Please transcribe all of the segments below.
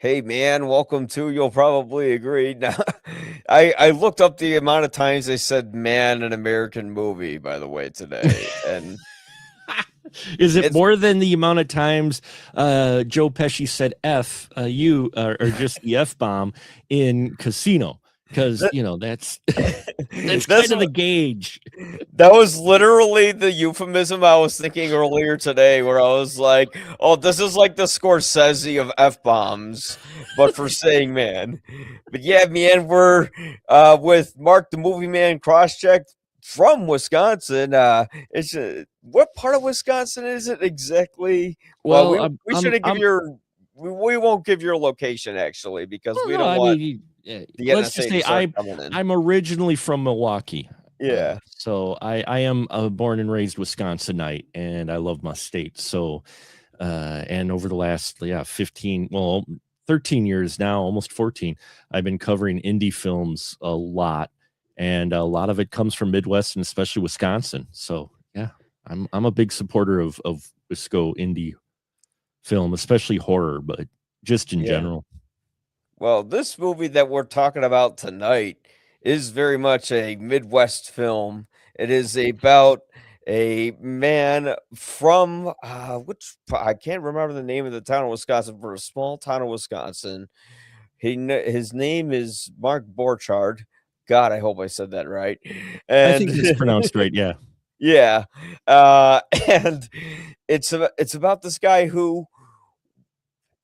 Hey man, welcome to. You'll probably agree. Now, I looked up the amount of times they said "man" in an American movie. By the way, today, and Is it it's more than the amount of times Joe Pesci said "f" or just the "f bomb" in Casino? Because that, that's that's that's kind of the gauge. that was literally the euphemism I was thinking earlier today, where I was like, "Oh, this is like the Scorsese of f bombs, but for saying man." But yeah, man, we're with Mark the Movie Man Crosscheck from Wisconsin. It's what part of Wisconsin is it exactly? Well, Well, we shouldn't give your we won't give your location actually because well, we no, don't I want mean, the let's just NSA to say start coming in. I'm originally from Milwaukee. Yeah. So I am a born and raised Wisconsinite, and I love my state. So, and over the last 15, well, 13 years now, almost 14, I've been covering indie films a lot, and a lot of it comes from Midwest and especially Wisconsin. So yeah, I'm a big supporter of Wisco indie film, especially horror, but just in Yeah. general. Well, this movie that we're talking about tonight is very much a Midwest film. It is about a man from I can't remember the name of the town of Wisconsin, for a small town of Wisconsin. His name is Mark Borchardt. God, I hope I said that right. I And think it's pronounced right. Yeah. yeah, and it's about this guy who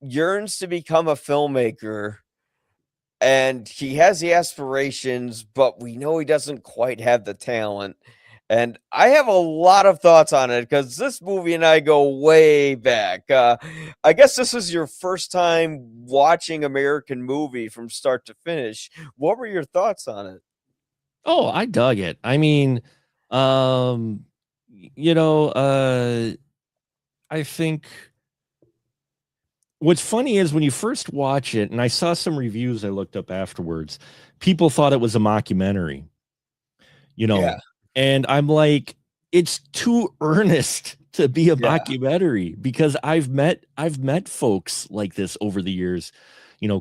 yearns to become a filmmaker, and he has the aspirations, but we know he doesn't quite have the talent. And I have a lot of thoughts on it because this movie and I go way back. I guess this is your first time watching American movie from start to finish. What were your thoughts on it? Oh, I dug it. I mean, um, you know, uh, I think what's funny is when you first watch it, and I saw some reviews I looked up afterwards, people thought it was a mockumentary, you know, Yeah, and I'm like, it's too earnest to be a yeah, mockumentary because I've met folks like this over the years,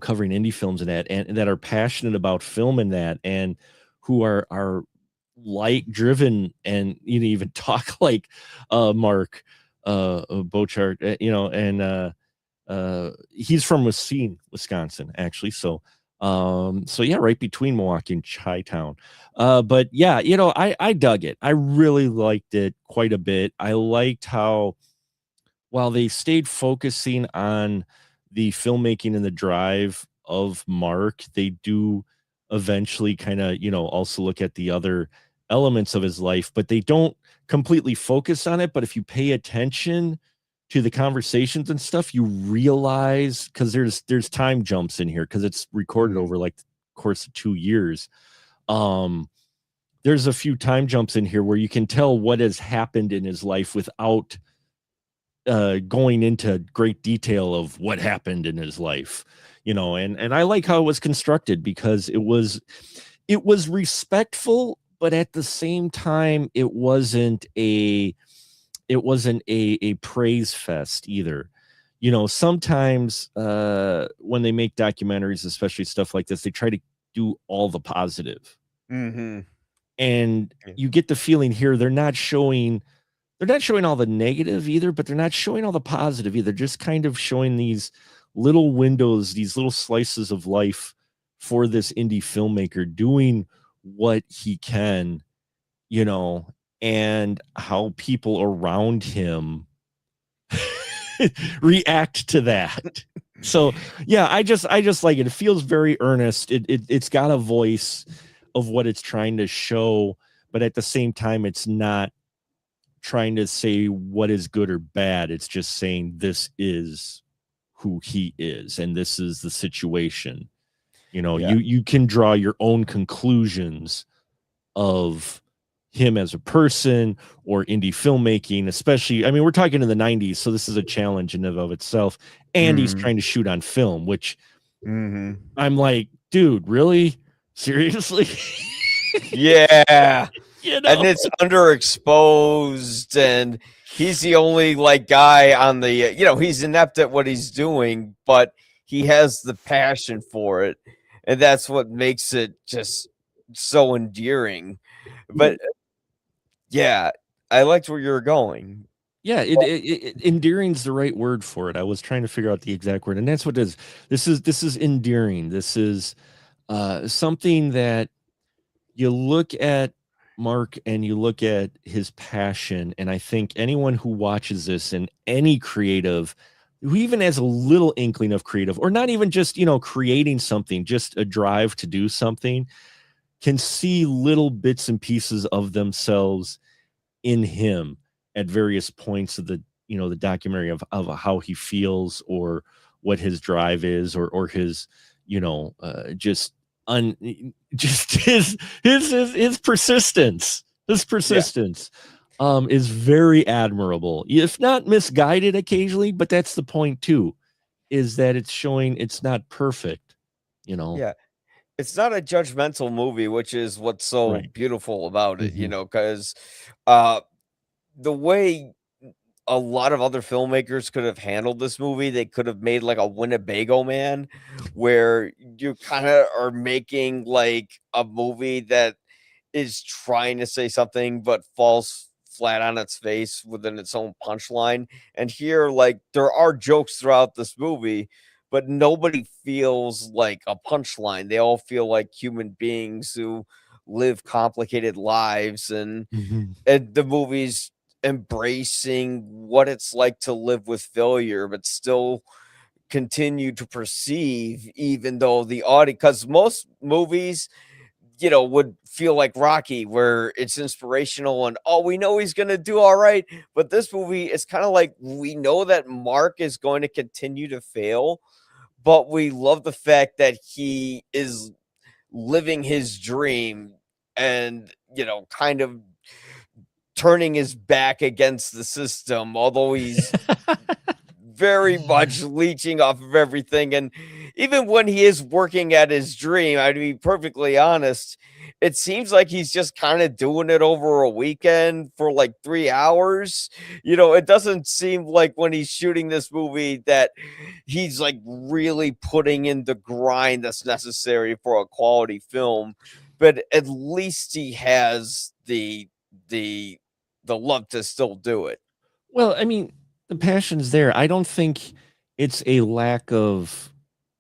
covering indie films and that are passionate about film and that and who are light driven and even talk like Mark Bochart, and he's from Racine, Wisconsin, actually. So yeah, right between Milwaukee and Chi-town. But yeah, I dug it. I really liked it quite a bit. I liked how while they stayed focusing on the filmmaking and the drive of Mark, they do eventually kind of, also look at the other elements of his life, but they don't completely focus on it. But if you pay attention to the conversations and stuff, you realize because there's time jumps in here because it's recorded mhm, over like the course of 2 years. Um, there's a few time jumps in here where you can tell what has happened in his life without going into great detail of what happened in his life, and I like how it was constructed because it was respectful, but at the same time it wasn't a praise fest either. Sometimes when they make documentaries, especially stuff like this, they try to do all the positive, mhm, and yeah, you get the feeling here they're not showing all the negative either, but they're not showing all the positive either. Just kind of showing these little windows, these little slices of life for this indie filmmaker doing what he can, you know, and how people around him react to that. So yeah, I just like it. It feels very earnest. It's got a voice of what it's trying to show, but at the same time, it's not trying to say what is good or bad. It's just saying this is who he is and this is the situation. yeah, You can draw your own conclusions of him as a person or indie filmmaking, especially. I mean, we're talking in the 90s, so this is a challenge in and of itself. And he's mhm, trying to shoot on film, which mhm. I'm like, dude, really? Seriously? Yeah. you And know? it's underexposed, and he's the only like guy on the he's inept at what he's doing, but he has the passion for it, and that's what makes it just so endearing. But yeah, I liked where you were going. Yeah, endearing's the right word for it. I was trying to figure out the exact word, and that's what it is. This is endearing. This is something that you look at Mark and you look at his passion, and I think anyone who watches this and any creative who even has a little inkling of creative, or not even just creating something, just a drive to do something, can see little bits and pieces of themselves in him at various points of the documentary of how he feels, or what his drive is, or his just un just his persistence. Yeah, Is very admirable, if not misguided occasionally, but that's the point too, is that it's showing it's not perfect, you know. yeah. It's not a judgmental movie, which is what's so Right. beautiful about it, Mhm. because uh, the way a lot of other filmmakers could have handled this movie, they could have made like a Winnebago Man, where you kind of are making like a movie that is trying to say something but falls flat on its face within its own punchline. And here, like, there are jokes throughout this movie, but nobody feels like a punchline. They all feel like human beings who live complicated lives, Mhm. and the movie's embracing what it's like to live with failure, but still continue to perceive, even though the audience, because most movies, would feel like Rocky, where it's inspirational and oh, we know he's gonna do all right. But this movie is kind of like we know that Mark is going to continue to fail, but we love the fact that he is living his dream and kind of turning his back against the system, although he's very much leeching off of everything. And even when he is working at his dream, I'd be perfectly honest, it seems like he's just kind of doing it over a weekend for like 3 hours. It doesn't seem like when he's shooting this movie that he's like really putting in the grind that's necessary for a quality film. But at least he has the the love to still do it. Well, I mean, the passion's there. I don't think it's a lack of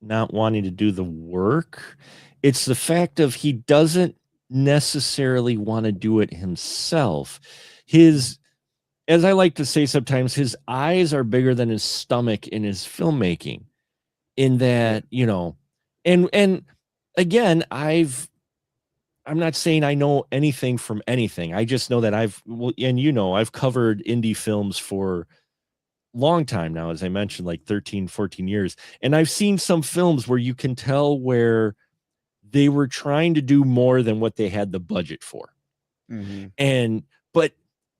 not wanting to do the work. It's the fact of he doesn't necessarily want to do it himself. His, as I like to say sometimes, his eyes are bigger than his stomach in his filmmaking. In Yeah. that, and again, I'm not saying I know anything from anything. I just know that I've covered indie films for long time now, as I mentioned, like 13, 14 years. And I've seen some films where you can tell where they were trying to do more than what they had the budget for. Mhm. And but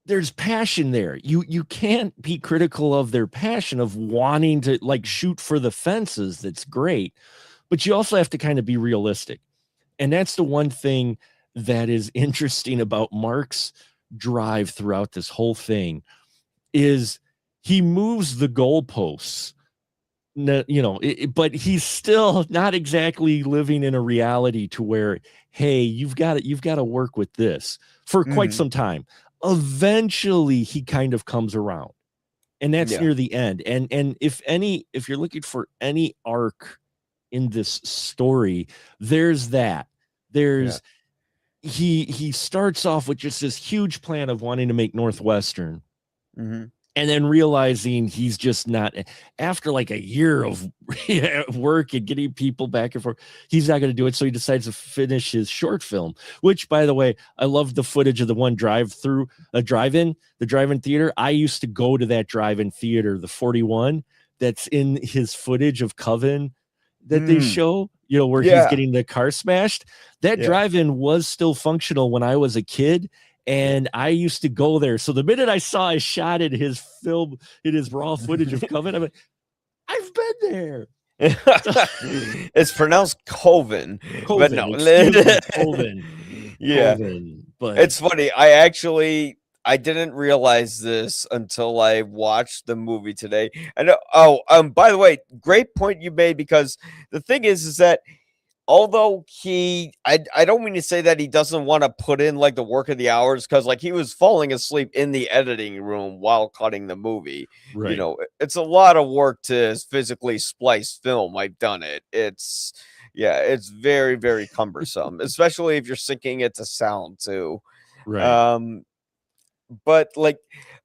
there's passion there. You can't be critical of their passion of wanting to like shoot for the fences. That's great. But you also have to kind of be realistic. And that's the one thing that is interesting about Mark's drive throughout this whole thing is he moves the goalposts. But he's still not exactly living in a reality to where, hey, you've got to work with this for quite Mhm. some time. Eventually, he kind of comes around, and that's Yeah. near the end. And if you're looking for any arc in this story, there's that. Yeah. There's he starts off with just this huge plan of wanting to make Northwestern, Mhm. and then realizing he's just not, after like a year of work and getting people back and forth, he's not going to do it. So he decides to finish his short film, which, by the way, I love the footage of the one the drive-in theater. I used to go to that drive-in theater, the 41, that's in his footage of Coven that they Mm. show, where he's Yeah. getting the car smashed. That Yeah. drive-in was still functional when I was a kid, Yeah. and I used to go there. So the minute I saw a shot in his film, in his raw footage of Coven, I'm like, I've been there. So, It's pronounced Coven, but Coven, no. excuse me, Coven, Yeah. Coven. But It's funny. I actually I didn't realize this until I watched the movie today. I know. By the way, great point you made, because the thing is that although I don't mean to say that he doesn't want to put in like the work of the hours, because like he was falling asleep in the editing room while cutting the movie. Right. It's a lot of work to physically splice film. I've done it. It's very, very cumbersome, especially if you're syncing it to sound too. Right. Um, but like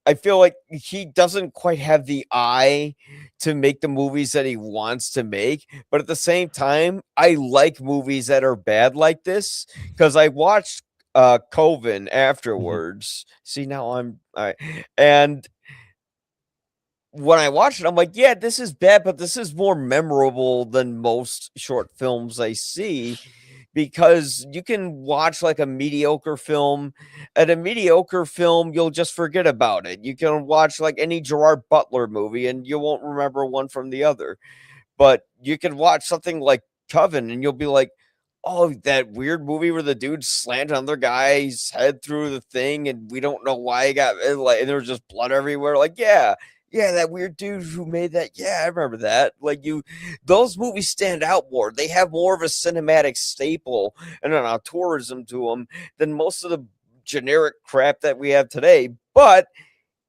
I feel like he doesn't quite have the eye to make the movies that he wants to make. But at the same time, I like movies that are bad like this, because I watched Coven Mhm. afterwards. See, now and when I watched it, I'm like, yeah, this is bad, but this is more memorable than most short films I see, because you can watch like a mediocre film, and a mediocre film, you'll just forget about it. You can watch like any Gerard Butler movie and you won't remember one from the other. But you can watch something like Coven and you'll be like, oh, that weird movie where the dude slammed another guy's head through the thing and we don't know why he got like, and there was just blood everywhere. Like, yeah, that weird dude who made that. Yeah, I remember that. Those movies stand out more. They have more of a cinematic staple and an tourism to them than most of the generic crap that we have today. But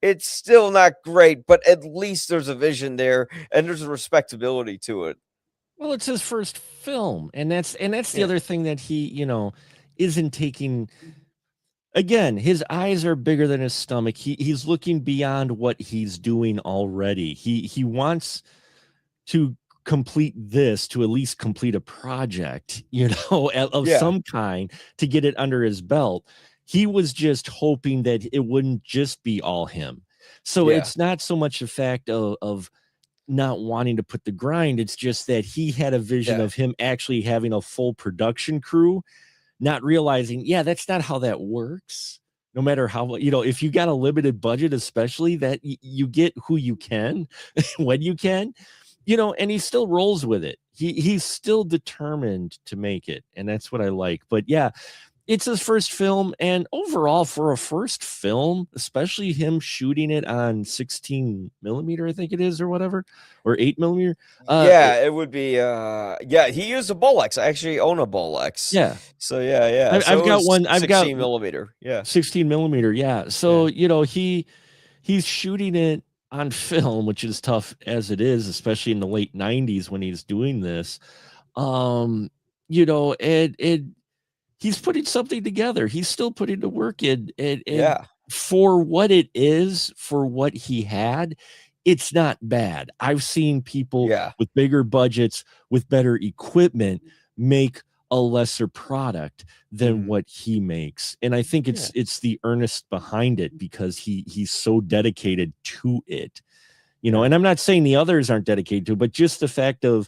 it's still not great, but at least there's a vision there and there's a respectability to it. Well, it's his first film, and that's the Yeah. other thing that he, isn't taking. Again, his eyes are bigger than his stomach. He's looking beyond what he's doing already. He wants to complete this, to at least complete a project, of Yeah. some kind, to get it under his belt. He was just hoping that it wouldn't just be all him. So Yeah. it's not so much a fact of not wanting to put the grind. It's just that he had a vision Yeah. of him actually having a full production crew, not realizing, yeah, that's not how that works. No matter how, if you got a limited budget, especially that you get who you can when you can, and he still rolls with it. He's still determined to make it. And that's what I like. But yeah, it's his first film, and overall for a first film, especially him shooting it on 16 millimeter, I think it is, or whatever, or 8 millimeter. Yeah, it would be yeah, he used a Bolex. I actually own a Bolex. Yeah, So yeah. I've So it got was one. I've got 16 millimeter. Yeah. 16 millimeter. Yeah. So, Yeah. he's shooting it on film, which is tough as it is, especially in the late 90s when he's doing this. Um, it he's putting something together. He's still putting the work in, and Yeah. for what it is, for what he had, it's not bad. I've seen people Yeah. with bigger budgets, with better equipment, make a lesser product than Mhm. what he makes. And I think Yeah. it's the earnest behind it, because he's so dedicated to it. Yeah. And I'm not saying the others aren't dedicated to it, but just the fact of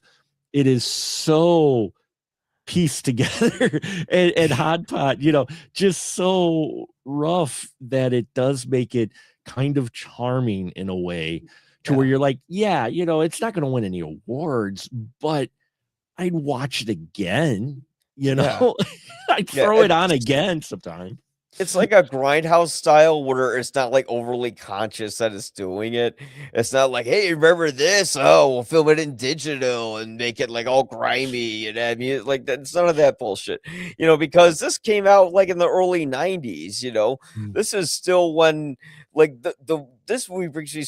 it is so pieced together and hodpodge, just so rough that it does make it kind of charming in a way, to where Yeah. you're like, yeah, it's not going to win any awards, but I'd watch it again, you Yeah. know. I'd Yeah. throw it on again sometime. It's like a grindhouse style where it's not like overly conscious that it's doing it. It's not like, hey, remember this? Oh, we'll film it in digital and make it like all grimy and I mean like that's none of that bullshit. Because this came out like in the early 90s. Mm, This is still when like the this movie brings me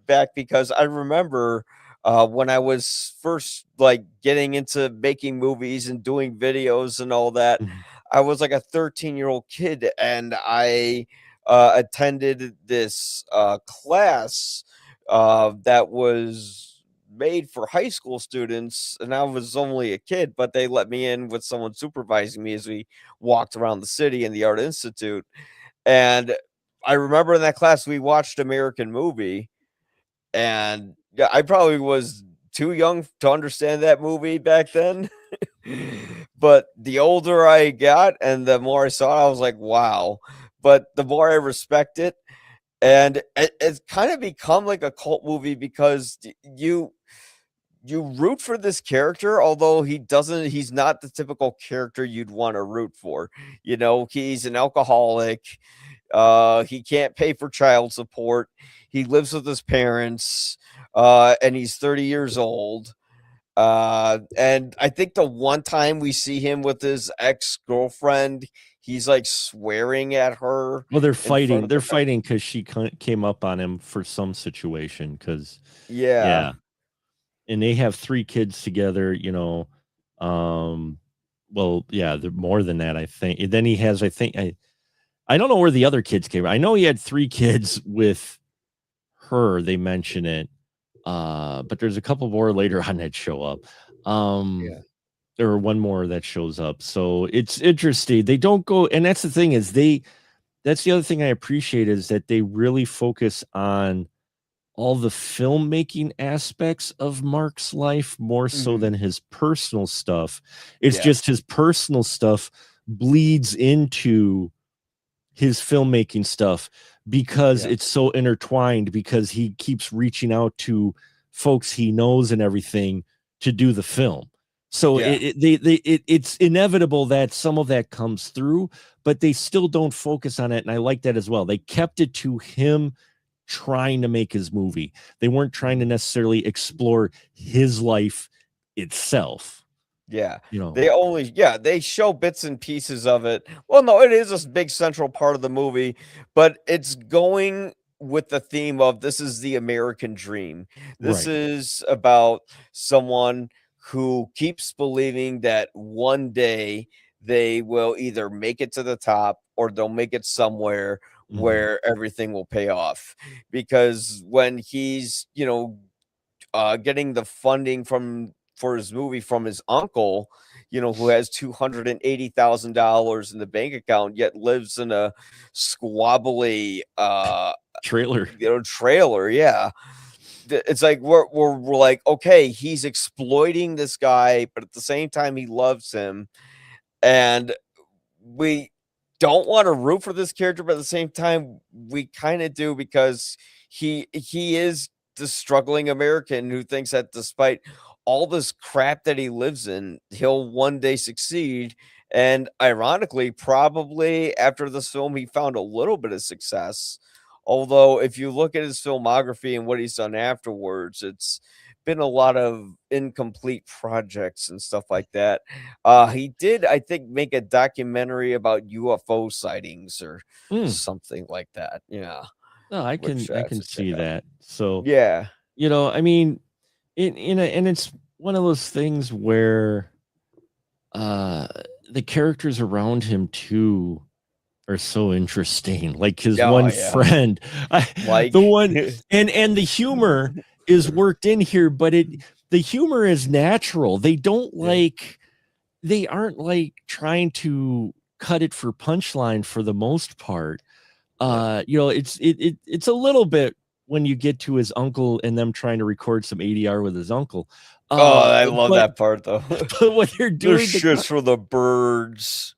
back because I remember when I was first like getting into making movies and doing videos and all that. mm, I was like a 13-year-old kid and I attended this class that was made for high school students. And I was only a kid, but they let me in with someone supervising me as we walked around the city in the Art Institute. And I remember in that class, we watched American Movie. And yeah, I probably was too young to understand that movie back then. But the older I got and the more I saw it, I was like, wow. But the more I respect it, and it's kind of become like a cult movie because you root for this character, although he's not the typical character you'd want to root for. He's an alcoholic. He can't pay for child support. He lives with his parents, and he's 30 years old. And I think the one time we see him with his ex-girlfriend, he's like swearing at her Well, they're in front fighting. of the They're fighting because she came up on him for some situation. Because yeah, yeah, and they have 3 kids together. Um, well, yeah, they're more than that, I think. And then he has, I don't know where the other kids came. I know he had 3 kids with her. They mention it, but there's a couple more later on that show up. yeah. There are one more that shows up. So it's interesting. They don't go, and that's the thing is that's the other thing I appreciate is that they really focus on all the filmmaking aspects of Mark's life more so Mhm. than his personal stuff. It's Yeah, just his personal stuff bleeds into his filmmaking stuff because yeah, it's so intertwined because he keeps reaching out to folks he knows and everything to do the film. So yeah, it's inevitable that some of that comes through, but they still don't focus on it. And I like that as well. They kept it to him trying to make his movie. They weren't trying to mhm. necessarily explore his life itself, Yeah. you know. They only they show bits and pieces of it. Well, no, it is a big central part of the movie, but it's going with the theme of this is the American dream. This Right. is about someone who keeps believing that one day they will either make it to the top or they'll make it somewhere Mhm. where everything will pay off. Because when he's, getting the funding for his movie from his uncle, who has $280,000 in the bank account, yet lives in a squabbly, Trailer. trailer. Yeah, it's like we're like, okay, he's exploiting this guy, but at the same time, he loves him, and we don't want to root for this character, but at the same time, we kind of do because he is the struggling American who thinks that despite all this crap that he lives in, he'll one day succeed. And ironically, probably after this film, he found a little bit of success. Although, if you look at his filmography and what he's done afterwards, it's been a lot of incomplete projects and stuff like that. He did, I think, make a documentary about UFO sightings or Mm. something like that. Yeah, No, which I I have can to check see out. that. So, Yeah, I mean, and it's one of those things where uh the characters around him too are so interesting. Like his yeah, oh, one yeah, friend, the Mike. one, and the humor is worked in here, but the humor is natural. Yeah, They aren't like trying to cut it for punchline for the most part. no. It's a little bit when you get to his uncle and them trying to record some ADR with his uncle. Oh, Uh, I love but that part though. but when they're This doing shit's for the birds.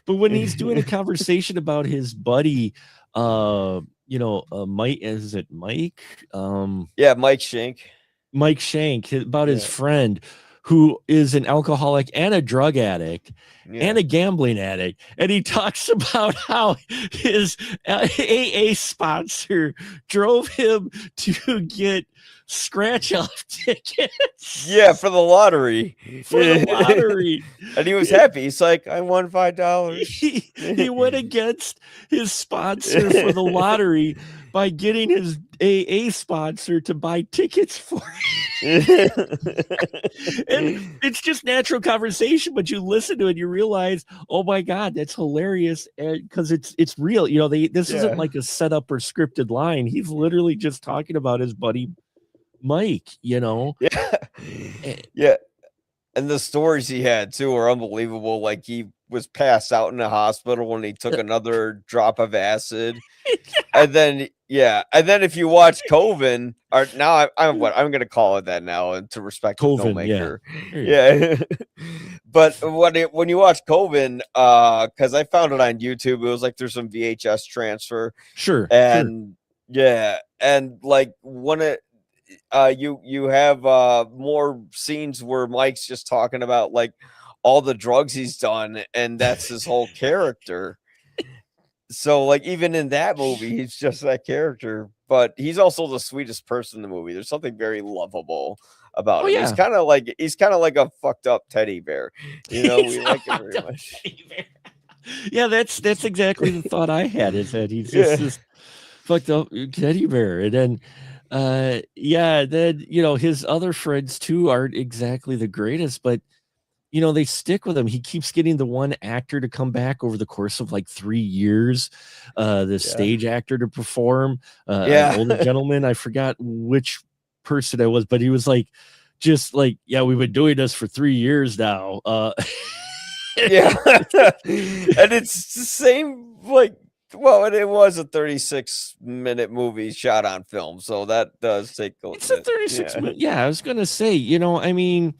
but when he's doing a conversation about his buddy, Mike, is it Mike? Yeah, Mike Shank. Mike Shank, about his Yeah, friend who is an alcoholic and a drug addict and yeah. a gambling addict. And he talks about how his AA sponsor drove him to get scratch off Yeah, tickets for the lottery. for the lottery. And he was happy. He's like, I won $5. He went against his sponsor for the lottery by getting his AA sponsor to buy tickets for and it's just natural conversation, but you listen to it, you realize, oh my god, that's hilarious, because it's real. This isn't Yeah. like a setup or scripted line. He's literally just talking about his buddy Mike. Yeah. Eh, Yeah. And the stories he had too are unbelievable. Like he was passed out in the hospital when he took another drop of acid. And then and then if you watch Coven, or now I'm gonna call it that now and to respect the Coven, yeah, filmmaker. there you go. Yeah. But when you watch Coven, because I found it on YouTube, it was like there's some VHS transfer Sure. and and like one of you have more scenes where Mike's just talking about like all the drugs he's done, and that's his whole character. So, like, even in that movie, he's just that character, but he's also the sweetest person in the movie. There's something very lovable about Oh him. yeah. He's kinda like a fucked up teddy bear, He's we a like him hot very dog much. teddy bear. Yeah, that's exactly the thought I had, is that he's just Yeah. this fucked up teddy bear. And then yeah, then his other friends too aren't exactly the greatest, but they stick with him. He keeps getting the one actor to come back over the course of like 3 years, the Yeah. stage actor to perform, an Yeah. older gentleman. I forgot which person it was, but he was like, just like, yeah, we've been doing this for 3 years now. Yeah. And it's the same, like, well, and it was a 36-minute movie shot on film, so that does take a It's a bit. 36 Yeah. minute. Yeah, I was gonna say, I mean,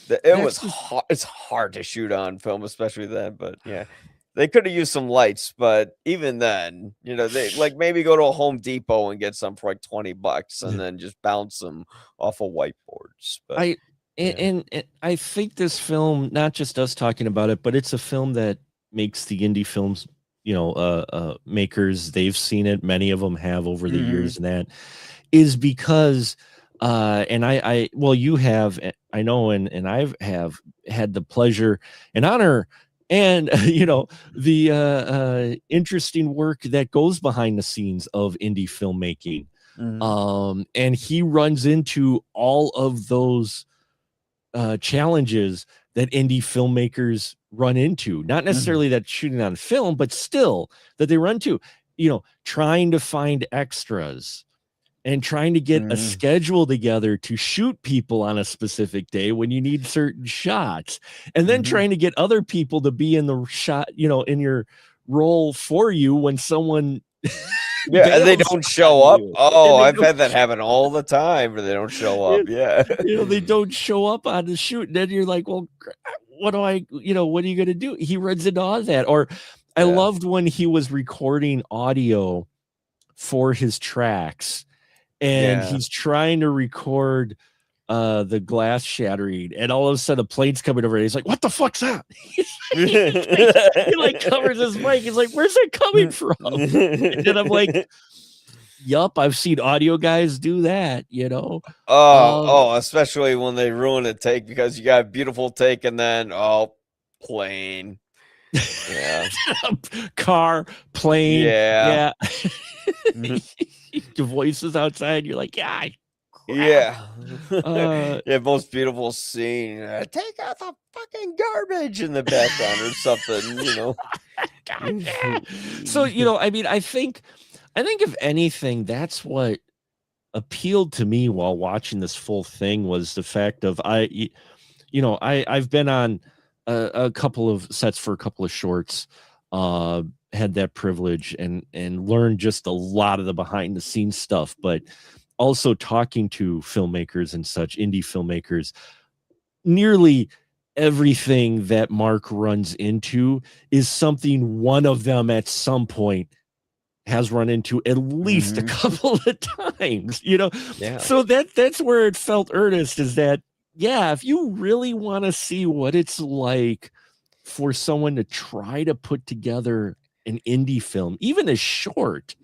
It was that's just hard. It's hard to shoot on film, especially then, but yeah. They coulda used some lights, but even then, they like, maybe go to a Home Depot and get some for, like, $20 and yeah. then just bounce them off of whiteboards, but I yeah. and I think this film, not just us talking about it, but it's a film that makes the indie films, makers, they've seen it. Many of them have over the Mhm. years, and that is because, and well, you have, I know, and I've have had the pleasure and honor, and the interesting work that goes behind the scenes of indie filmmaking. Mhm. And he runs into all of those challenges that indie filmmakers run into. Not Mhm. necessarily that shooting on film, but still that they run to, trying to find extras and trying to get a Mhm. schedule together to shoot people on a specific day when you need certain shots, and then Mhm. trying to get other people to be in the shot, in your role for you when someone Yeah, and they bails don't on show up? you and Oh, they I've don't had that happen all the time where they don't show up, it, yeah. they don't show up on the shoot, and then you're like, well, what do I, what are you gonna do? He runs into all that. Or I Yeah. loved when he was recording audio for his tracks, and Yeah. he's trying to record the glass shattering, and all of a sudden a plane's coming over, and he's like, what the fuck's that? He like covers his mic. He's like, where's it coming from? And I'm like, yup, I've seen audio guys do that, uh Especially when they ruin a take because you got a beautiful take and then, oh, plane. Yeah. car, plane, Yeah. yeah. Mhm. Your voices outside, you're like, yeah, crap. Yeah. uh Yeah, most beautiful scene, "Take out the fucking garbage" in the background or something. God, yeah. So, I mean, I think if anything, that's what appealed to me while watching this full thing, was the fact of, I've been on a couple of sets for a couple of shorts, uh had that privilege, and learned just a lot of the behind the scenes stuff, but also talking to filmmakers and such, indie filmmakers. Nearly everything that Mark runs into is something one of them at some point has run into at least a Mhm. couple of times, Yeah. so that's where it felt earnest, is that, yeah, if you really want to see what it's like for someone to try to put together an indie film, even a short,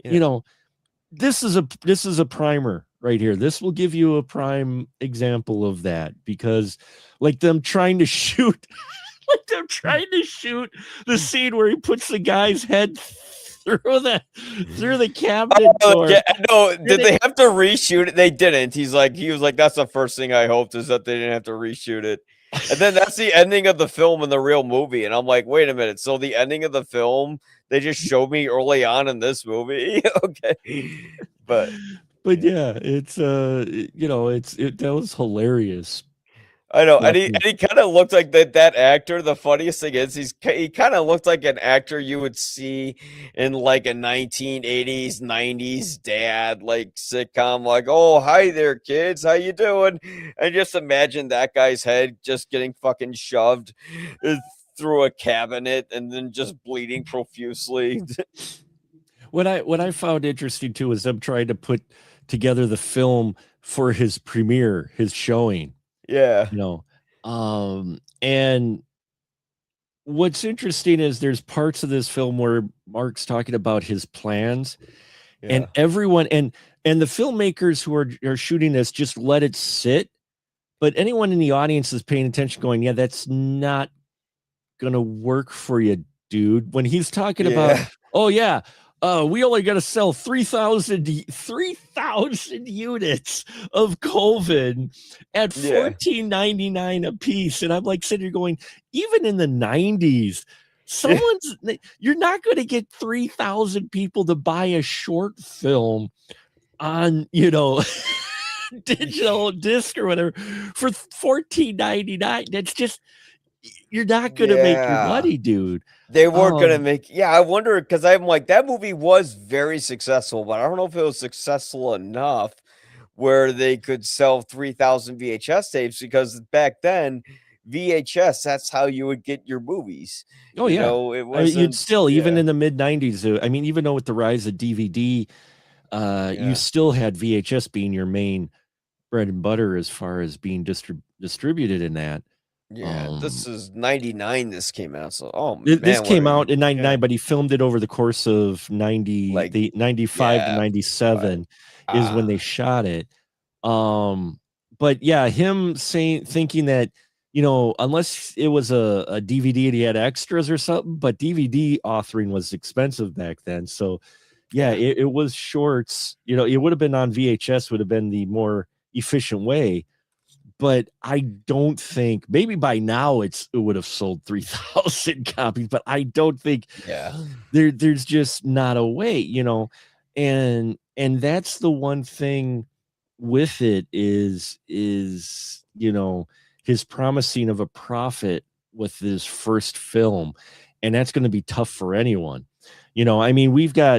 you Yeah. know this is a primer right here. This will give you a prime example of that, because like them trying to shoot like them trying to shoot the scene where he puts the guy's head through the cabinet Oh, door. yeah, no, And did they have to reshoot it? They didn't. He was like, "That's the first thing I hoped, is that they didn't have to reshoot it." And then that's the ending of the film in the real movie, and I'm like, "Wait a minute, so the ending of the film, they just showed me early on in this movie?" Okay. But, but yeah. yeah, that was hilarious I know, and watching. he kinda looked like that actor. The funniest thing is he kinda looked like an actor you would see in, like, a 1980s, 90s dad, like, sitcom, like, "Oh, hi there, kids. How you doing?" And just imagine that guy's head just getting fucking shoved, uh, through a cabinet and then just bleeding profusely. What I found interesting too is them trying to put together the film for his premiere, his showing, Yeah. and what's interesting is there's parts of this film where Mark's talking about his plans, and Yeah. everyone and the filmmakers who are shooting this just let it sit. But anyone in the audience is paying attention, going, "Yeah, that's not gonna work for you, dude." When he's talking about, Yeah. "Oh yeah, we only got to sell 3,000 units of COVID at Yeah. $14.99 a piece," and I'm like sitting here going, even in the '90s, Yeah. you're not going to get 3,000 people to buy a short film on, digital disc or whatever for $14.99. That's just, you're not going to make your Yeah. money, dude. They weren't gonna Um, make, yeah, I wonder, because I'm like, that movie was very successful, but I don't know if it was successful enough where they could sell 3,000 VHS tapes, because back then, VHS, that's how you would get your movies. oh yeah. It I mean, you'd wasn't, still, even yeah. in the mid '90s, I mean, even though with the rise of DVD, you Yeah. still had VHS being your main bread and butter as far as being distributed in that. Yeah, this Um, is '99 this came out, so, oh this man, what came are out you, in yeah, '99, but he filmed it over the course of like, the '95 to yeah, but, '97 is when ah, they shot it. Um, but yeah, him thinking that, unless it was a DVD and he had extras or something, but DVD authoring was expensive back then. So yeah, yeah, it was shorts. It would have been on VHS, would have been the more efficient way. But I don't think, maybe by now it would have sold 3,000 copies, but I don't think yeah, there's just not a way, and that's the one thing with it is his promising of a profit with his first film, and that's going to be tough for anyone. I mean,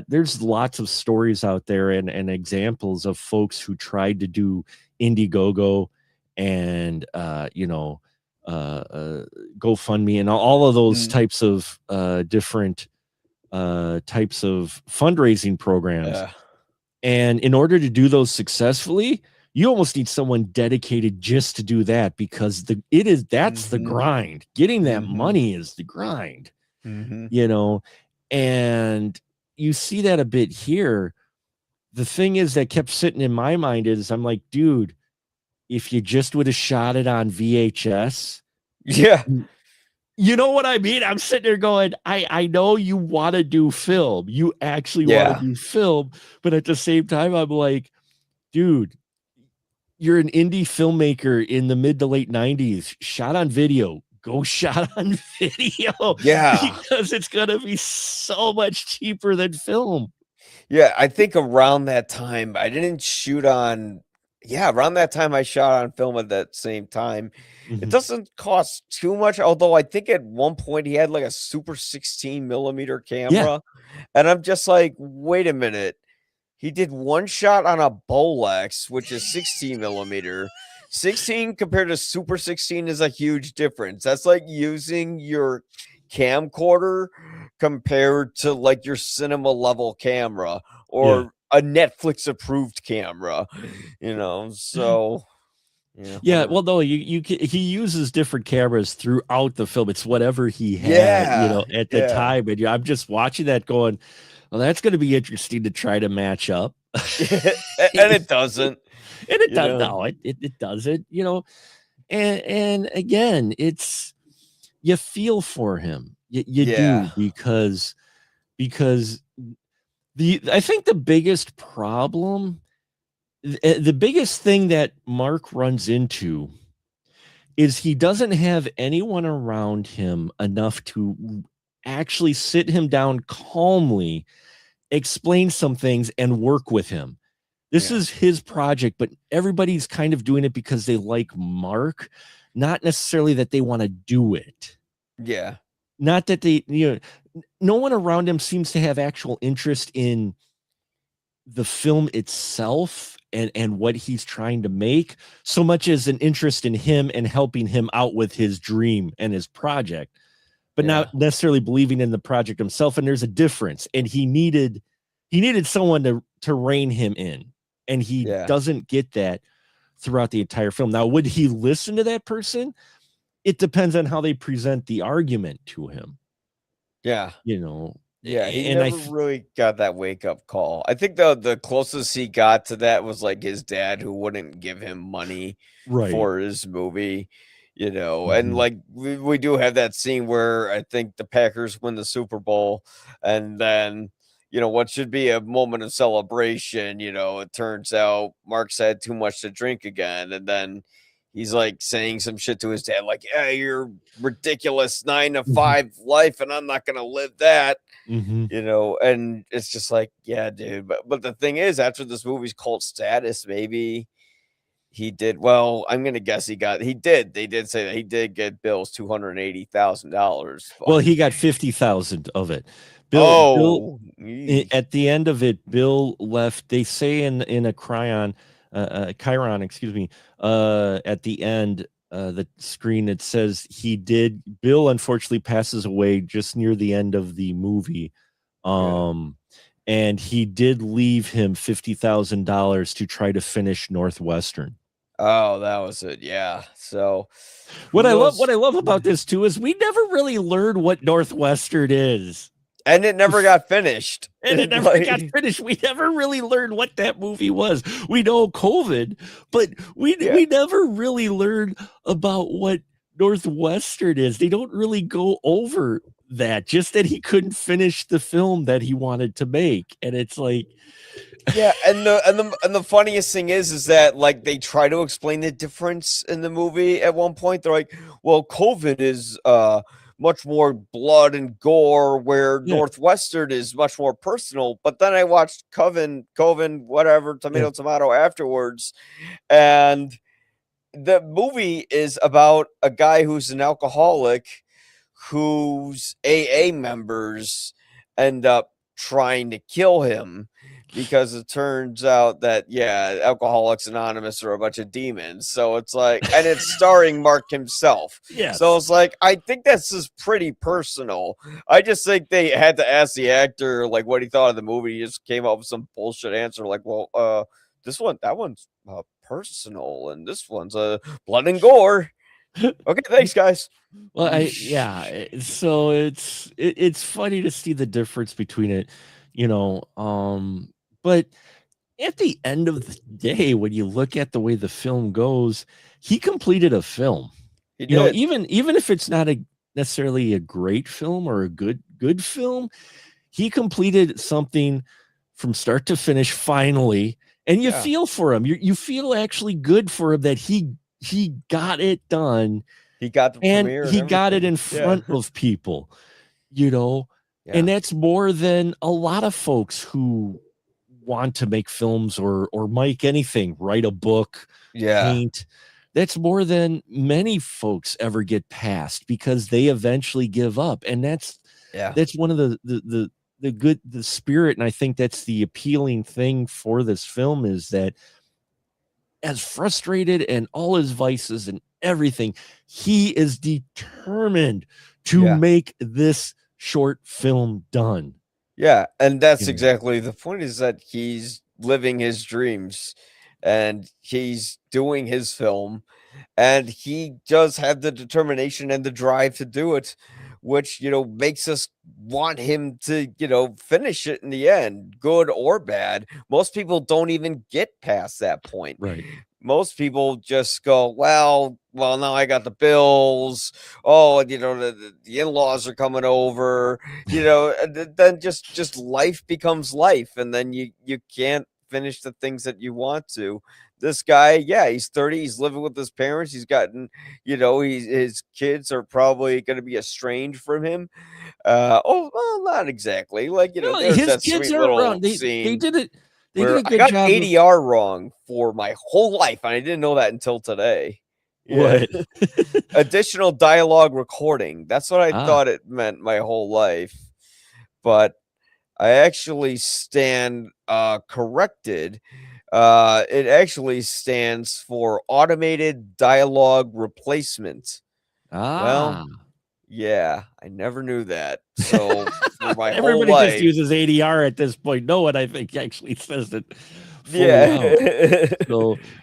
there's lots of stories out there and examples of folks who tried to do Indiegogo and GoFundMe and all of those mm, types of different types of fundraising programs. yeah, And in order to do those successfully, you almost need someone dedicated just to do that, because that's the mhm, grind. Getting that mhm, money is the grind, mhm, you know, and you see that a bit here. The thing is that kept sitting in my mind is, I'm like, dude, if you just would have shot it on VHS, yeah, you know what I mean? I'm sitting there going, I know you want to do film. You actually want to yeah, do film. But at the same time, I'm like, dude, you're an indie filmmaker in the mid to late '90s, shot on video. Go shot on video, yeah. because it's going to be so much cheaper than film. Yeah, I think around that time, I didn't shoot on, yeah, around that time I shot on film at that same time. It Mhm. doesn't cost too much, although I think at one point he had like a super 16 millimeter Yeah. camera. And I'm just like, wait a minute. He did one shot on a Bolex, which is 16 millimeter. 16 compared to super 16 is a huge difference. That's like using your camcorder compared to like your cinema level camera Yeah. or a Netflix approved camera, so yeah, Yeah, whatever. well, no, he uses different cameras throughout the film. It's whatever he had, Yeah, at the yeah. time. And yeah, I'm just watching that going, well, that's going to be interesting to try to match up. And And it doesn't, it you does, know. no, it doesn't, and again, it's, you feel for him. You Yeah. do, because I think the biggest problem, the biggest thing that Mark runs into is he doesn't have anyone around him enough to actually sit him down calmly, explain some things, and work with him. This Yeah. is his project, but everybody's kind of doing it because they like Mark, not necessarily that they want to do it. Yeah. Not that they, no one around him seems to have actual interest in the film itself and what he's trying to make, so much as an interest in him and helping him out with his dream and his project, but Yeah. not necessarily believing in the project himself. And there's a difference, and he needed someone to rein him in, and he Yeah. doesn't get that throughout the entire film. Now, would he listen to that person? it depends on how they present the argument to him, Yeah. you know. Yeah, he And never really got that wake up call. I think the closest he got to that was like his dad who wouldn't give him money right. for his movie, you know. And Mhm. like we do have that scene where I think the Packers win the Super Bowl, and then what should be a moment of celebration, it turns out Mark's had too much to drink again, and then he's like saying some shit to his dad, like, "Yeah, you're ridiculous 9 to 5 life, and I'm not gonna live that." Mhm. And it's just like, yeah, dude. But the thing is, after this movie's cult status, maybe he did well. I'm gonna guess he did. They did say that he did get Bill's $280,000, Well, but he got 50,000 of it. Bill oh, eesh. at the end of it, Bill left. They say in a Chiron, excuse me, at the end, the screen, it says Bill unfortunately passes away just near the end of the movie. Yeah. Um, and he did leave him $50,000 to try to finish Northwestern. Oh, that was it. Yeah. So who What knows? I love about this too is we never really learned what Northwestern is. And it never got finished. And it never got finished. We never really learned what that movie was. We know COVID, but Yeah. we never really learned about what Northwestern is. They don't really go over that. Just that he couldn't finish the film that he wanted to make, and it's like, Yeah, and the funniest thing is that like they try to explain the difference in the movie at one point. They're like, "Well, COVID is much more blood and gore, where yeah, Northwestern is much more personal." But then I watched Coven, whatever, yeah, tomato afterwards, and the movie is about a guy who's an alcoholic whose AA members end up trying to kill him because it turns out that Alcoholics Anonymous are a bunch of demons. So it's like, and it's starring Mark himself. So yes, it's like, I think that's just pretty personal. I just think they had to ask the actor like what he thought of the movie. He just came up with some bullshit answer like, well, that one's personal, and this one's blood and gore. Okay, thanks, guys. well, so it's funny to see the difference between it, you know. But at the end of the day, when you look at the way the film goes, he completed a film. He You know, did. even if it's not necessarily a great film or a good film, he completed something from start to finish finally, and you Yeah, feel for him. You feel actually good for him that he got it done, he got the and premiere and he got it everything. in Yeah, front of people, you know. And yeah, that's more than a lot of folks who want to make films or make anything, write a book, yeah, paint. That's more than many folks ever get past, because they eventually give up. And yeah, that's one of the spirit, and I think that's the appealing thing for this film, is that as frustrated and all his vices and everything, he is determined to yeah, make this short film done. yeah. And that's You know, exactly the point, is that he's living his dreams and he's doing his film, and he does have the determination and the drive to do it, which makes us want him to finish it in the end, good or bad. Most people don't even get past that point. right? Most people just go, well, now I got the bills. Oh, the in-laws are coming over. And then just life becomes life, and then you can't finish the things that you want to. This guy, yeah, he's 30. He's living with his parents. He's gotten, his kids are probably going to be estranged from him. Oh, well, not exactly. Like, No, there's his that kids sweet are little around. They scene did it. They did where a I good got job of ADR wrong for my whole life, and I didn't know that until today. Yeah. what? Additional dialogue recording. That's what I Ah, thought it meant my whole life. But I actually stand corrected. It actually stands for automated dialogue replacement. Well, ah. yeah, I never knew that. So for my whole Everybody just life, uses ADR at this point. No one, I think, actually says it fully out. yeah.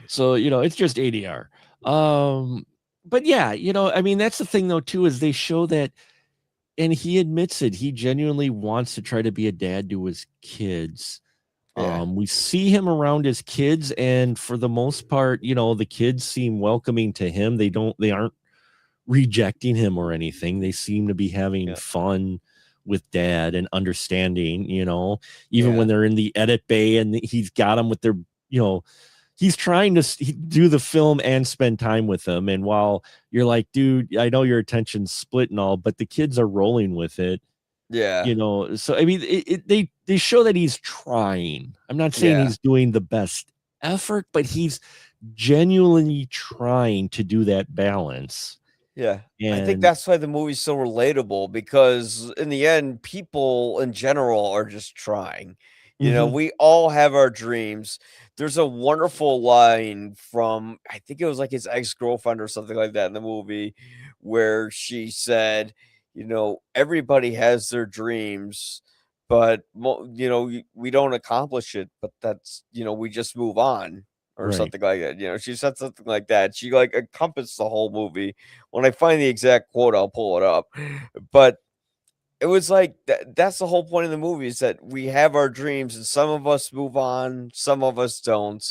So it's just ADR. Um, but yeah, I mean, that's the thing though too, is they show that, and he admits it, he genuinely wants to try to be a dad to his kids. Yeah, We see him around his kids, and for the most part, the kids seem welcoming to him. They aren't rejecting him or anything. They seem to be having yeah, fun with dad and understanding, even when yeah, they're in the edit bay and he's got them with their, you know, he's trying to do the film and spend time with them. And while you're like, dude, I know your attention's split and all, but the kids are rolling with it, yeah, so I mean, they show that he's trying. I'm not saying yeah. he's doing the best effort, but he's genuinely trying to do that balance. Yeah. I think And that's why the movie's so relatable because in the end, people in general are just trying. mhm, We all have our dreams. There's a wonderful line from, I think it was like his ex-girlfriend or something like that in the movie, where she said, everybody has their dreams, but, we don't accomplish it, but we just move on or right. something like that. She said something like that. She like encompassed the whole movie. When I find the exact quote, I'll pull it up. But it was like that's the whole point of the movie is that we have our dreams and some of us move on, some of us don't.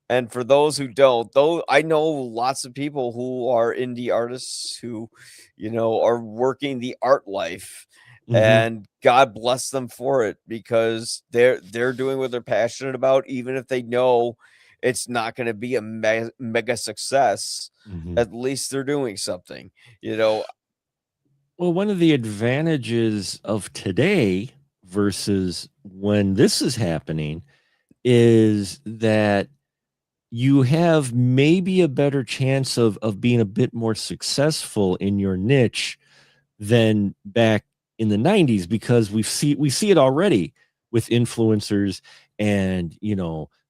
And for those who don't, though I know lots of people who are indie artists who, are working the art life Mhm, and God bless them for it because they're doing what they're passionate about even if they know it's not going to be a mega success. mhm. At least they're doing something, you know. Well, one of the advantages of today versus when this is happening is that you have maybe a better chance of being a bit more successful in your niche than back in the 90s, because we see it already with influencers and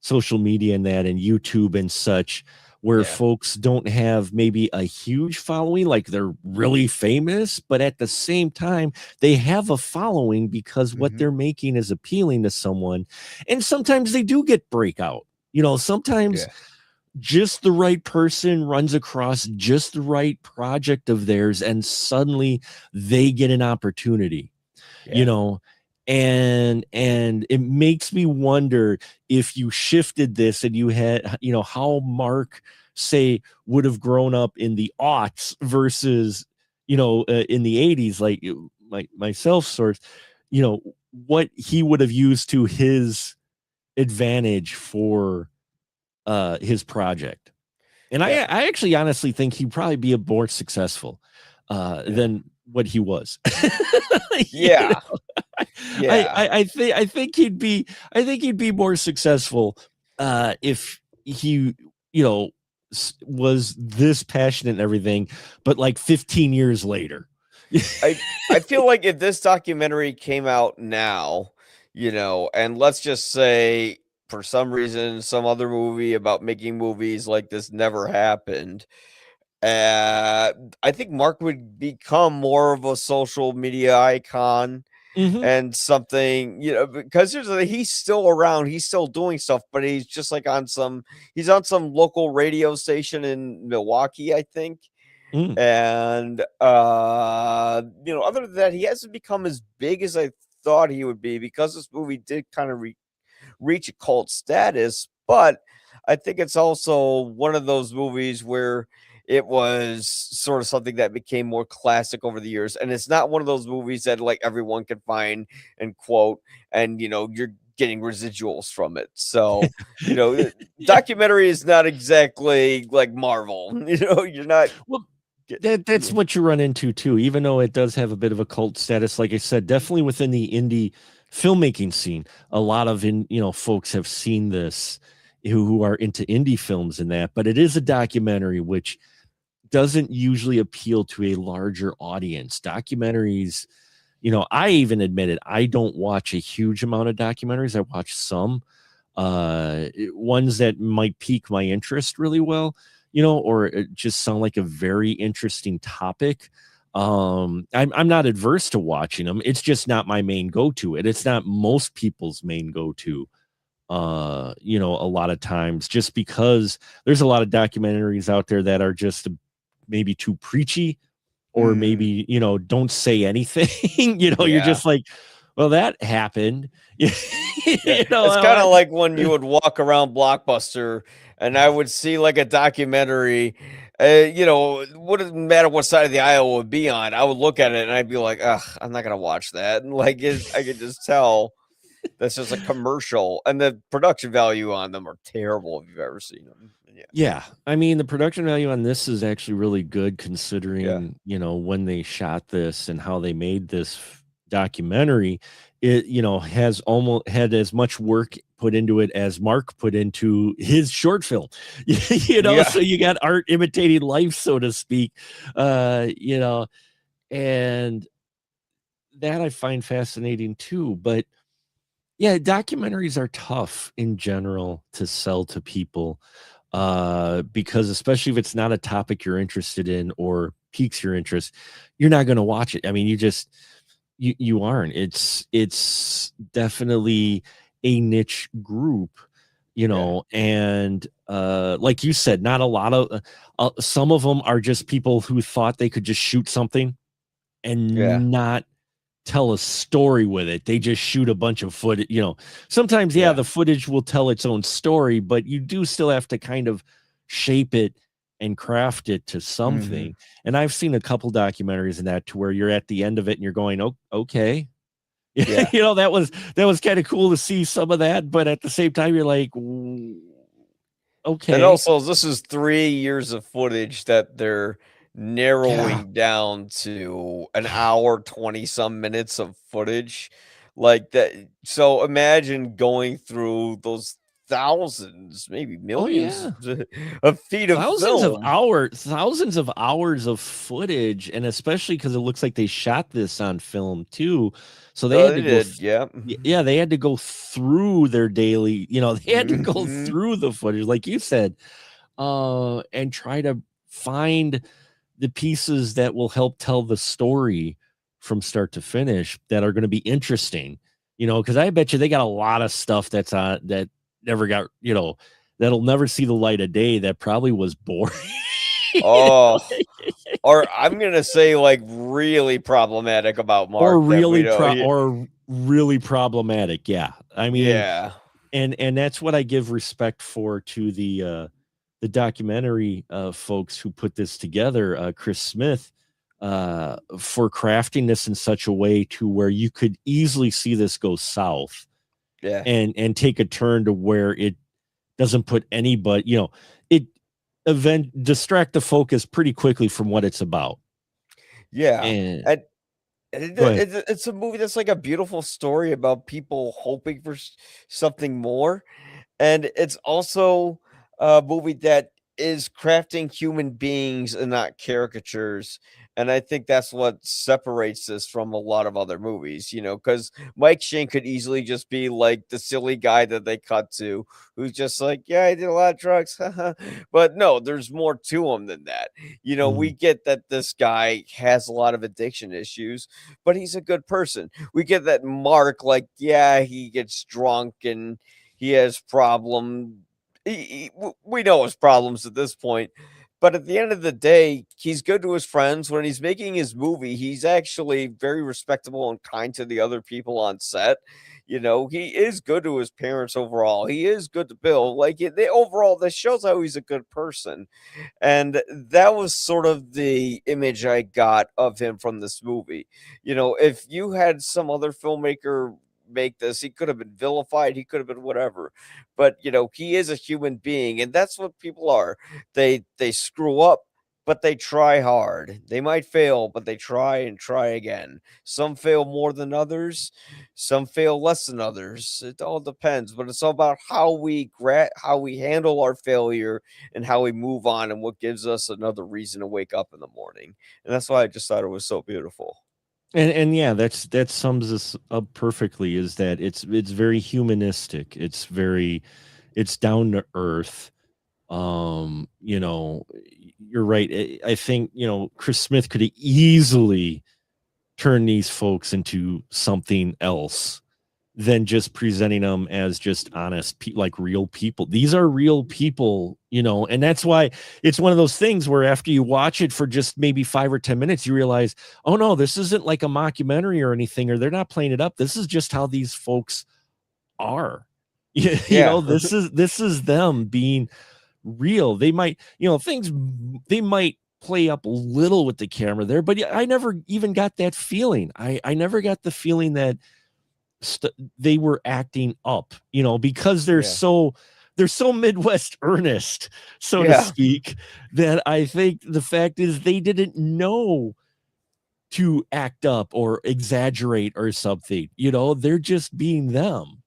social media and that and YouTube and such, where Yeah. folks don't have maybe a huge following, like they're really famous, but at the same time they have a following because what Mhm. they're making is appealing to someone. And sometimes they do get breakout. Sometimes Yeah. just the right person runs across just the right project of theirs, and suddenly they get an opportunity, you Yeah. know and it makes me wonder, if you shifted this and you had, how Mark, say, would have grown up in the aughts versus, in the 80s, like myself, source, you know what he would have used to his advantage for his project. And Yeah. I actually honestly think he'd probably be a more successful Yeah. than what he was. You Yeah. know, Yeah. I think he'd be more successful if he, was this passionate and everything, but like 15 years later. I feel like if this documentary came out now, and let's just say for some reason some other movie about making movies like this never happened, uh, I think Mark would become more of a social media icon Mhm, and something, because here's the thing, he's still around, he's still doing stuff, but he's just like he's on some local radio station in Milwaukee, I think. mm, And other than that, he hasn't become as big as I thought he would be because this movie did kind of reach a cult status. But I think it's also one of those movies where it was sort of something that became more classic over the years. And it's not one of those movies that like everyone can find and quote, and you're getting residuals from it. So, the yeah. documentary is not exactly like Marvel. You're not Well, get that's yeah. what you run into too, even though it does have a bit of a cult status. Like I said, definitely within the indie filmmaking scene, a lot of folks have seen this, who are into indie films and that. But it is a documentary, which doesn't usually appeal to a larger audience. Documentaries, I even admit it, I don't watch a huge amount of documentaries. I watch some ones that might pique my interest really well, or just sound like a very interesting topic. I'm not adverse to watching them. It's just not my main go-to, and it's not most people's main go-to. A lot of times, just because there's a lot of documentaries out there that are just maybe too preachy, or Mm, maybe, don't say anything. You're yeah. just like, well, that happened. Yeah, you know, it's kinda I, like when you would walk around Blockbuster and I would see, like, a documentary, wouldn't matter what side of the aisle it would be on, I would look at it and I'd be like, "Ugh, I'm not gonna watch that," and, like, I could just tell that's just a commercial, and the production value on them are terrible if you've ever seen them. Yeah, yeah, I mean, the production value on this is actually really good yeah, considering, when they shot this and how they made this documentary. It, has almost had as much work put into it as Mark put into his short film. yeah, So you got art imitating life, so to speak. And that I find fascinating too. But yeah, documentaries are tough in general to sell to people, because especially if it's not a topic you're interested in or piques your interest, you're not going to watch it. I mean, you aren't. It's definitely a niche group, yeah, and like you said, not a lot of some of them are just people who thought they could just shoot something yeah, and not tell a story with it. They just shoot a bunch of footage. Sometimes, yeah, yeah, the footage will tell its own story, but you do still have to kind of shape it and craft it to mhm, something. And I've seen a couple documentaries in that to where you're at the end of it and you're going, oh, okay. yeah. That was kind of cool to see some of that, but at the same time, you're like, And okay. also, this is 3 years of footage that they're Yeah. narrowing down to an hour, 20 some minutes of footage, like, that so imagine going through those thousands, maybe Oh millions yeah. of feet of Thousands of film. hours, thousands of hours of footage, and especially because it looks like they shot this on film too, so they Oh, had they to go did, yeah. yeah, they had to go through their daily, they had to go Mhm. through the footage like you said, and try to find the pieces that will help tell the story from start to finish that are going to be interesting, because I bet you they got a lot of stuff that's on that never got, that'll never see the light of day, that probably was boring. Oh, or I'm gonna say, like, really problematic about or Mark that we really know pro he or really problematic. Yeah. I mean, yeah, and that's what I give respect for to the documentary folks who put this together, Chris Smith, for crafting this in such a way to where you could easily see this go south yeah, and take a turn to where it doesn't put anybody, it event distract the focus pretty quickly from what it's about. yeah, And and go ahead. it's a movie that's like a beautiful story about people hoping for something more. And it's also a movie that is crafting human beings and not caricatures. And I think that's what separates this from a lot of other movies, because Mike Shane could easily just be like the silly guy that they cut to, who's just like, yeah, I did a lot of drugs. But no, there's more to him than that. We Mhm. get that this guy has a lot of addiction issues, but he's a good person. We get that Mark, like, yeah, he gets drunk and he has problem. We know his problems at this point, but at the end of the day, he's good to his friends. When he's making his movie, he's actually very respectable and kind to the other people on set. He is good to his parents overall. He is good to Bill. Like, overall, this shows how he's a good person. And that was sort of the image I got of him from this movie. If you had some other filmmaker make this, he could have been vilified, he could have been whatever. But he is a human being, and that's what people are. They screw up, but they try hard. They might fail, but they try and try again. Some fail more than others, some fail less than others. It all depends, but it's all about how we handle our failure and how we move on and what gives us another reason to wake up in the morning. And that's why I just thought it was so beautiful. And yeah, that sums this up perfectly, is that it's very humanistic. It's down to earth. You're right. I think, Chris Smith could easily turn these folks into something else, than just presenting them as just honest, like real people. These are real people, you know, and that's why it's one of those things where after you watch it for just maybe 5 or 10 minutes, you realize, oh no, this isn't like a mockumentary or anything, or they're not playing it up. This is just how these folks are. You Yeah. know, this is them being real. They might, you know, things they might play up a little with the camera there, but I never even got that feeling. I never got the feeling that they were acting up, you know, because Yeah. they're so Midwest earnest, so to Yeah. speak, that I think the fact is they didn't know to act up or exaggerate or something. You know, they're just being them.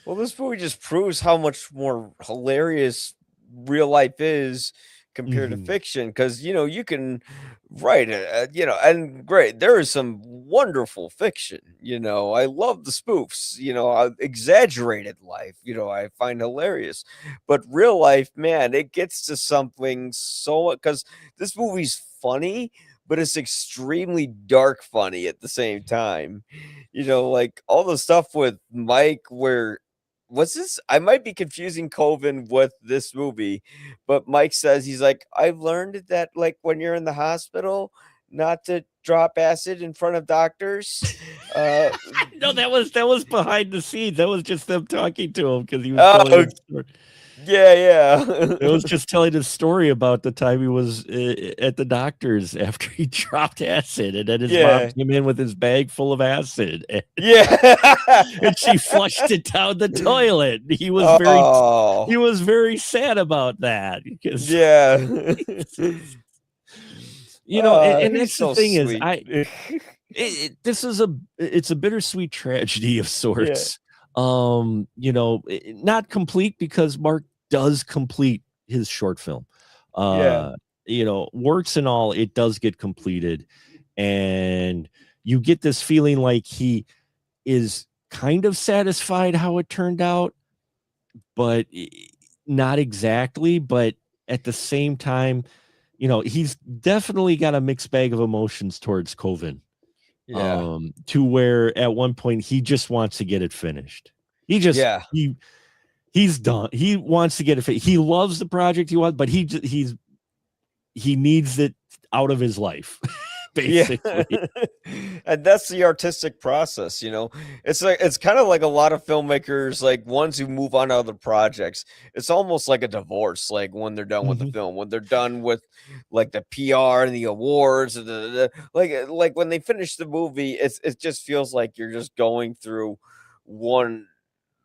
Well, this movie just proves how much more hilarious real life is compared to Mhm. fiction. Because you can write it, and great. There is some wonderful fiction. I love the spoofs. Exaggerated life. I find hilarious, but real life, man, it gets to something so because this movie's funny, but it's extremely dark funny at the same time. Like all the stuff with Mike where was this I might be confusing Coven with this movie, but Mike says he's like, "I've learned that, like, when you're in the hospital, not to drop acid in front of doctors." Uh, No, that was behind the scenes. That was just them talking to him because he was telling oh, his story. yeah, yeah. It was just telling his story about the time he was at the doctor's after he dropped acid, and then his mom Yeah. came in with his bag full of acid, and, Yeah. and she flushed it down the toilet. He Oh, was very sad about that because yeah. you know, and He's that's the so thing is, sweet. this is it's a bittersweet tragedy of Yeah, sorts. You know, not complete because Mark does complete his short film. yeah, Uh, you know, works and all, it does get completed, and you get this feeling like he is kind of satisfied how it turned out, but not exactly. But at the same time, you know, he's definitely got a mixed bag of emotions towards Coven, yeah, to where at one point he just wants to get it finished. He just yeah. he's done. He wants to get it finished. He loves the project he wants, but he needs it out of his life, Yeah. basically. And that's the artistic process, It's kind of like a lot of filmmakers, like ones who move on to other projects. It's almost like a divorce, like when they're done with the Mhm. film, when they're done with like the PR and the awards, and like when they finish the movie, it just feels like you're just going through one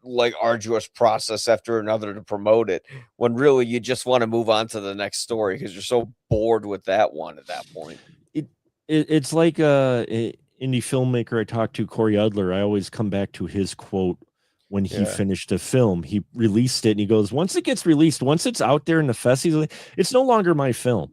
like arduous process after another to promote it, when really you just want to move on to the next story because you're so bored with that one at that point. It, it's like indie filmmaker I talked to, Corey Udler. I always come back to his quote when he Yeah. finished a film. He released it, and he goes, "Once it gets released, once it's out there in the festivals, it's no longer my film.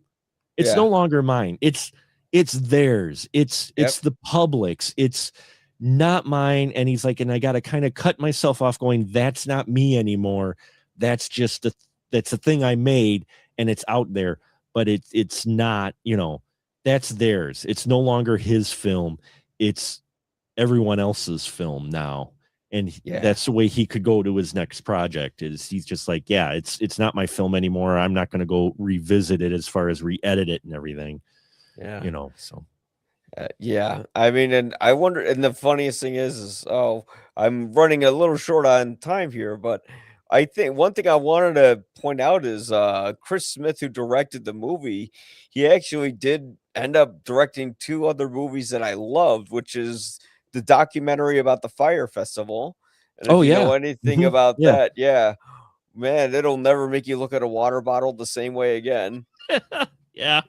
It's no Yeah. longer mine. It's theirs. It's Yep. the public's. It's not mine." And he's like, and I got to kind of cut myself off going, that's not me anymore. That's just that's the thing I made, and it's out there, but it's not, you know, that's theirs. It's no longer his film. It's everyone else's film now. And Yeah. that's the way he could go to his next project. Is he's just like, yeah, it's not my film anymore. I'm not going to go revisit it as far as re-edit it and everything, Yeah. you know. So Yeah. I mean, and I wonder, and the funniest thing is, oh, I'm running a little short on time here, but I think one thing I wanted to point out is Chris Smith, who directed the movie, he actually did end up directing two other movies that I loved, which is the documentary about the fire festival. And oh if you know yeah. anything Hmm. about Yeah. that, yeah, man, it'll never make you look at a water bottle the same way again. Yeah.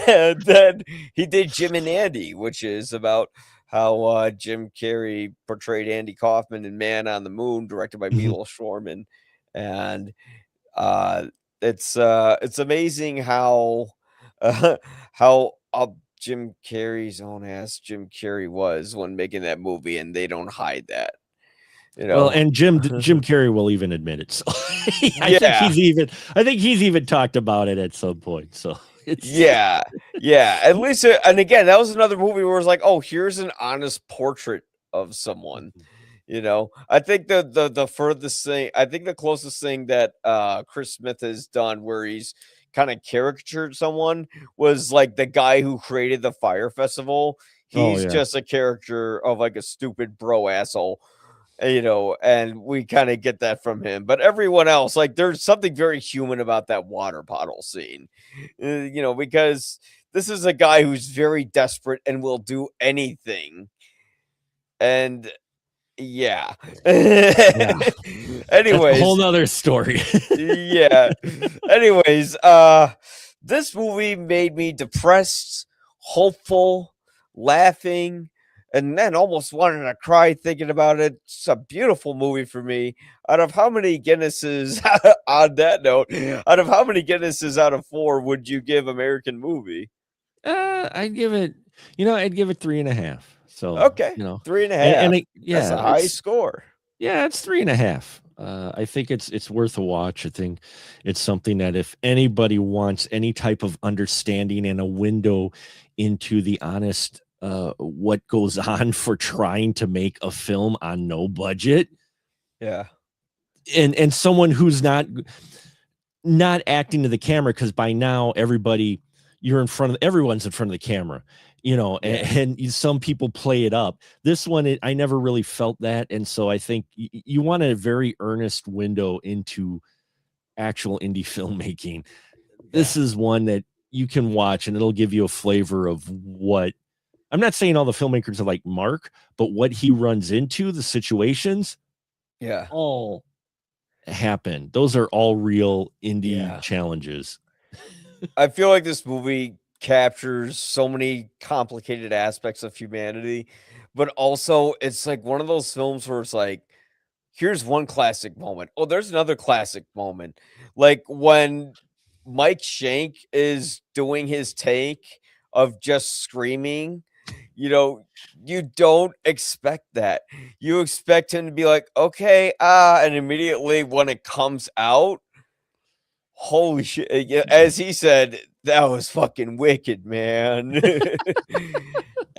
And then he did Jim and Andy, which is about how Jim Carrey portrayed Andy Kaufman in Man on the Moon, directed by Hmm. Milos Forman. And uh, it's amazing how how up Jim Carrey's own ass Jim Carrey was when making that movie, and they don't hide that, you Well, know. and Jim Carrey will even admit it. So Yeah. I think he's even talked about it at some point. So it's Yeah, yeah. At least, and again, that was another movie where it's like, oh, here's an honest portrait of someone. I think the furthest thing, I think the closest thing that Chris Smith has done where he's kind of caricatured someone was like the guy who created the Fire Festival. Oh He's yeah. just a character of like a stupid bro asshole, and we kind of get that from him. But everyone else, like, there's something very human about that water bottle scene, because this is a guy who's very desperate and will do anything. And yeah. Yeah. That's a whole Anyways, nother story. yeah. Anyways, this movie made me depressed, hopeful, laughing, and then almost wanted to cry thinking about it. It's a beautiful movie for me. Out of how many Guinnesses on that note, out of how many Guinnesses out of 4 would you give American Movie? I'd give it, I'd give it 3.5. So, Okay, three and a and half. That's yeah, a high score. it's 3.5. I think it's worth a watch. I think it's something that if anybody wants any type of understanding and a window into the honest what goes on for trying to make a film on no budget, Yeah. and someone who's not acting to the camera, because by now everyone's in front of the camera, Yeah. and some people play it up. This one, I never really felt that, and so I think you want a very earnest window into actual indie filmmaking. Yeah. This is one that you can watch and it'll give you a flavor of what, I'm not saying all the filmmakers are like Mark, but what he runs into, the situations, Yeah. all happen. Those are all real indie Yeah. challenges. I feel like this movie captures so many complicated aspects of humanity, but also it's like one of those films where it's like, here's one classic moment. Oh, there's another classic moment. Like when Mike Shank is doing his take of just screaming, you know, you don't expect that. You expect him to be like, okay, and immediately when it comes out, holy shit! Yeah, as he said, that was fucking wicked, man.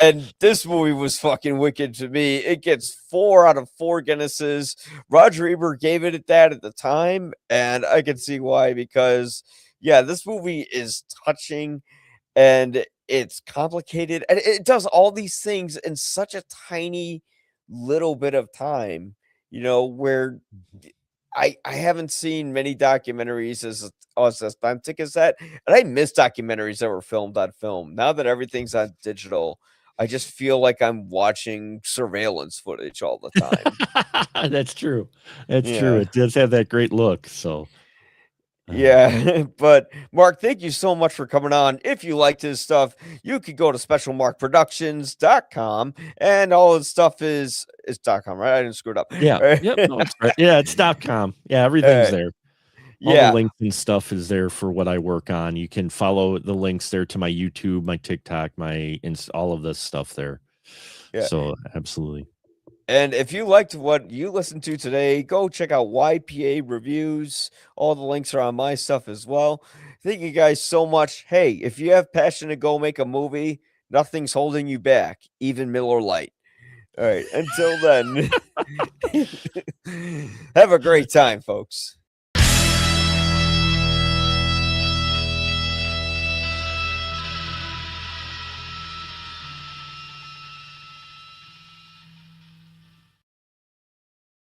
And this movie was fucking wicked to me. It gets 4 out of 4 Guinnesses. Roger Ebert gave it at that at the time, and I can see why because yeah, this movie is touching and it's complicated and it does all these things in such a tiny little bit of time, where I haven't seen many documentaries as authentic as that, and I miss documentaries that were filmed on film. Now that everything's on digital, I just feel like I'm watching surveillance footage all the time. That's true. That's true. Yeah. It does have that great look. So, uh, Yeah, but Mark, thank you so much for coming on. If you liked his stuff, you could go to specialmarkproductions.com and all his stuff is .com, right? I didn't screw it up. yeah. Yep. No, it's right. Yeah, it's .com. Yeah, everything's Uh, there. All the yeah, links and stuff is there for what I work on. You can follow the links there to my YouTube, my TikTok, all of this stuff there. yeah. So absolutely. And if you liked what you listened to today, go check out YPA reviews. All the links are on my stuff as well. Thank you guys so much. Hey, if you have passion to go make a movie, nothing's holding you back, even Miller Lite. All right, until then, have a great time, folks.